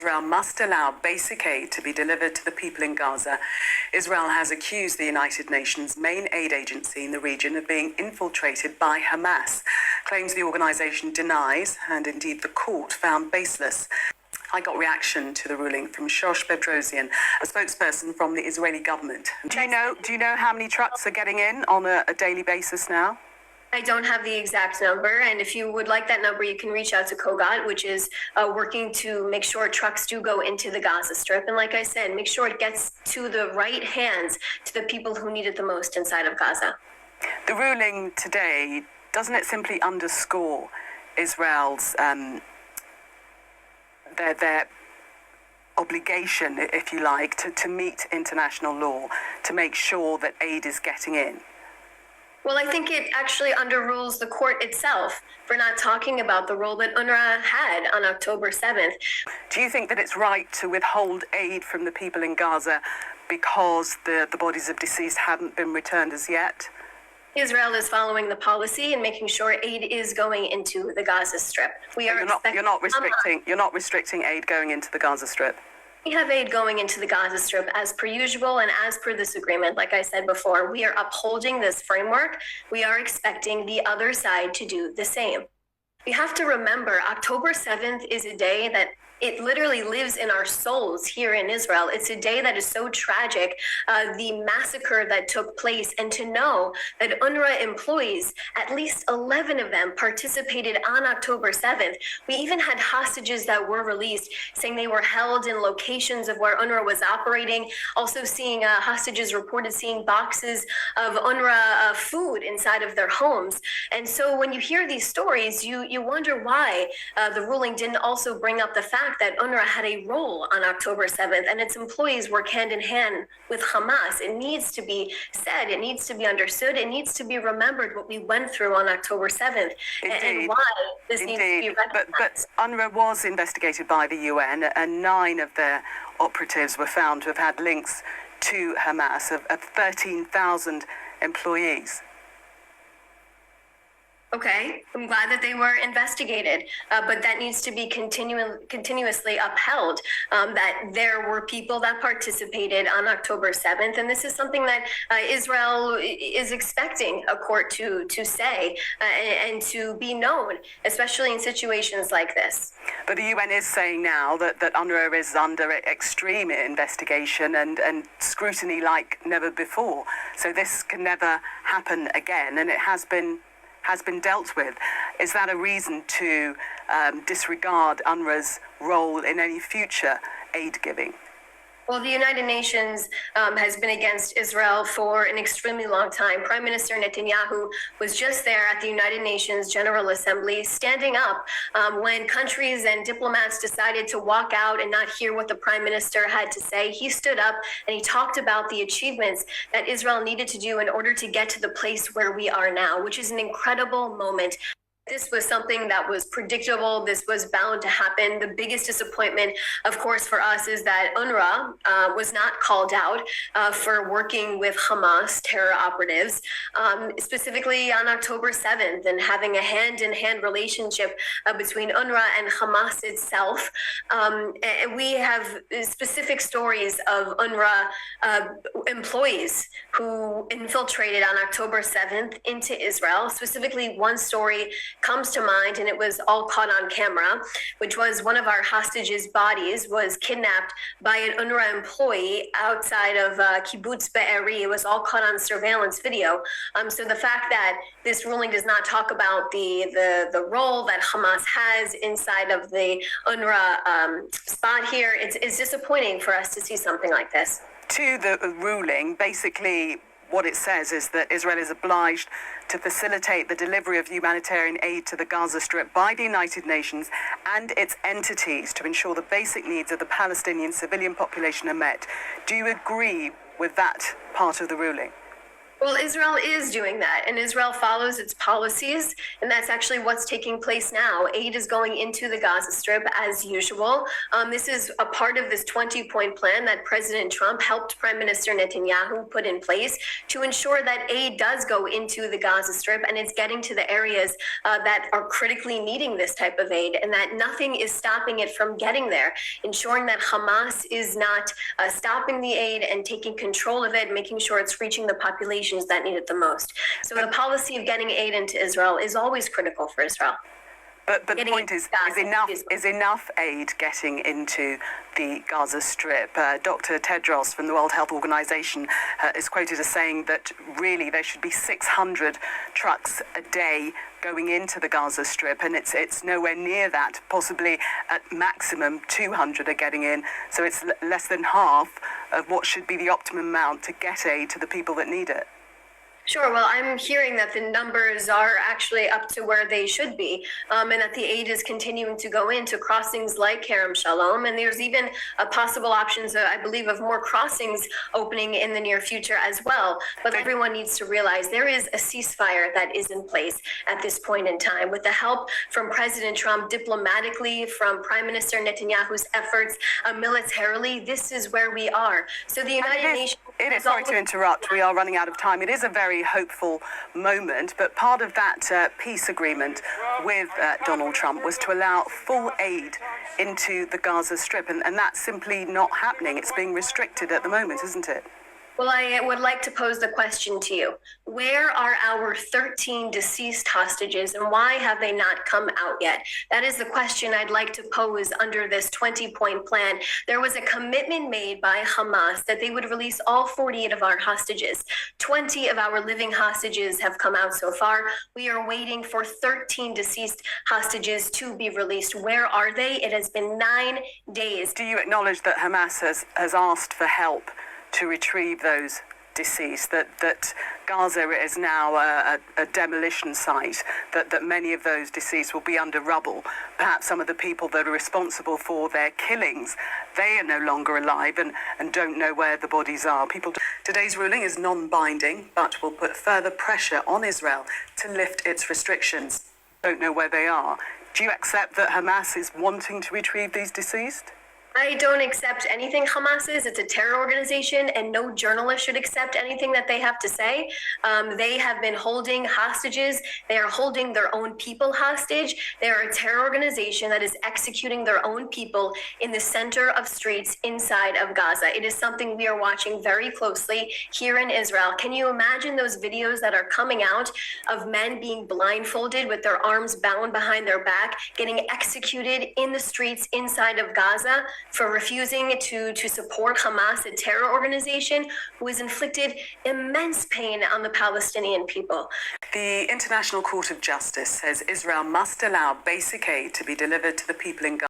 Israel must allow basic aid to be delivered to the people in Gaza. Israel has accused the United Nations main aid agency in the region of being infiltrated by Hamas, claims the organization denies, and indeed the court found baseless. I got reaction to the ruling from Shosh Bedrosian, a spokesperson from the Israeli government. Do you know how many trucks are getting in on a daily basis now? I don't have the exact number, and if you would like that number, you can reach out to Kogat, which is working to make sure trucks do go into the Gaza Strip. And like I said, make sure it gets to the right hands, to the people who need it the most inside of Gaza. The ruling today, doesn't it simply underscore Israel's their obligation, if you like, to meet international law, to make sure that aid is getting in? Well, I think it actually underrules the court itself for not talking about the role that UNRWA had on October 7th. Do you think that it's right to withhold aid from the people in Gaza because the bodies of deceased haven't been returned as yet? Israel is following the policy and making sure aid is going into the Gaza Strip. You're not restricting aid going into the Gaza Strip. We have aid going into the Gaza Strip as per usual and as per this agreement. Like I said before, we are upholding this framework. We are expecting the other side to do the same. We have to remember October 7th is a day that it literally lives in our souls here in Israel. It's a day that is so tragic, the massacre that took place, and to know that UNRWA employees, at least 11 of them, participated on October 7th. We even had hostages that were released saying they were held in locations of where UNRWA was operating. Also seeing hostages reported seeing boxes of UNRWA food inside of their homes. And so when you hear these stories, you wonder why the ruling didn't also bring up the fact that UNRWA had a role on October 7th and its employees work hand in hand with Hamas. It needs to be said, it needs to be understood, it needs to be remembered what we went through on October 7th and why this needs to be recognized. But UNRWA was investigated by the UN and 9 of their operatives were found to have had links to Hamas of 13,000 employees. Okay, I'm glad that they were investigated, but that needs to be continuously upheld, that there were people that participated on October 7th, and this is something that Israel is expecting a court to say and to be known, especially in situations like this. But the UN is saying now that UNRWA is under extreme investigation and scrutiny like never before, so this can never happen again, and it has been dealt with. Is that a reason to disregard UNRWA's role in any future aid giving? Well, the United Nations has been against Israel for an extremely long time. Prime Minister Netanyahu was just there at the United Nations General Assembly standing up when countries and diplomats decided to walk out and not hear what the Prime Minister had to say. He stood up and he talked about the achievements that Israel needed to do in order to get to the place where we are now, which is an incredible moment. This was something that was predictable. This was bound to happen. The biggest disappointment, of course, for us is that UNRWA was not called out for working with Hamas terror operatives, specifically on October 7th, and having a hand-in-hand relationship between UNRWA and Hamas itself. And we have specific stories of UNRWA employees who infiltrated on October 7th into Israel. Specifically, one story comes to mind, and it was all caught on camera, which was one of our hostages' bodies was kidnapped by an UNRWA employee outside of Kibbutz Be'eri. It was all caught on surveillance video. So the fact that this ruling does not talk about the role that Hamas has inside of the UNRWA spot here, it's disappointing for us to see something like this. To the ruling, basically what it says is that Israel is obliged to facilitate the delivery of humanitarian aid to the Gaza Strip by the United Nations and its entities to ensure the basic needs of the Palestinian civilian population are met. Do you agree with that part of the ruling? Well, Israel is doing that, and Israel follows its policies, and that's actually what's taking place now. Aid is going into the Gaza Strip as usual. This is a part of this 20-point plan that President Trump helped Prime Minister Netanyahu put in place to ensure that aid does go into the Gaza Strip, and it's getting to the areas that are critically needing this type of aid, and that nothing is stopping it from getting there, ensuring that Hamas is not stopping the aid and taking control of it, making sure it's reaching the population that need it the most. So the policy of getting aid into Israel is always critical for Israel. But the point is enough aid getting into the Gaza Strip? Dr. Tedros from the World Health Organization is quoted as saying that really there should be 600 trucks a day going into the Gaza Strip, and it's nowhere near that. Possibly at maximum 200 are getting in. So it's less than half of what should be the optimum amount to get aid to the people that need it. Sure. Well, I'm hearing that the numbers are actually up to where they should be, and that the aid is continuing to go into crossings like Kerem Shalom. And there's even possible options, I believe, of more crossings opening in the near future as well. But everyone needs to realize there is a ceasefire that is in place at this point in time. With the help from President Trump diplomatically, from Prime Minister Netanyahu's efforts militarily, this is where we are. So the United Nations... Sorry to interrupt. We are running out of time. It is a very hopeful moment, but part of that peace agreement with Donald Trump was to allow full aid into the Gaza Strip, and that's simply not happening. It's being restricted at the moment, isn't it? Well, I would like to pose the question to you. Where are our 13 deceased hostages, and why have they not come out yet? That is the question I'd like to pose under this 20-point plan. There was a commitment made by Hamas that they would release all 48 of our hostages. 20 of our living hostages have come out so far. We are waiting for 13 deceased hostages to be released. Where are they? It has been 9 days. Do you acknowledge that Hamas has asked for help to retrieve those deceased, that Gaza is now a demolition site, that many of those deceased will be under rubble? Perhaps some of the people that are responsible for their killings, they are no longer alive and don't know where the bodies are. Today's ruling is non-binding, but will put further pressure on Israel to lift its restrictions. Don't know where they are. Do you accept that Hamas is wanting to retrieve these deceased? I don't accept anything Hamas is. It's a terror organization, and no journalist should accept anything that they have to say. They have been holding hostages. They are holding their own people hostage. They are a terror organization that is executing their own people in the center of streets inside of Gaza. It is something we are watching very closely here in Israel. Can you imagine those videos that are coming out of men being blindfolded with their arms bound behind their back, getting executed in the streets inside of Gaza for refusing to support Hamas, a terror organization who has inflicted immense pain on the Palestinian people? The International Court of Justice says Israel must allow basic aid to be delivered to the people in Gaza.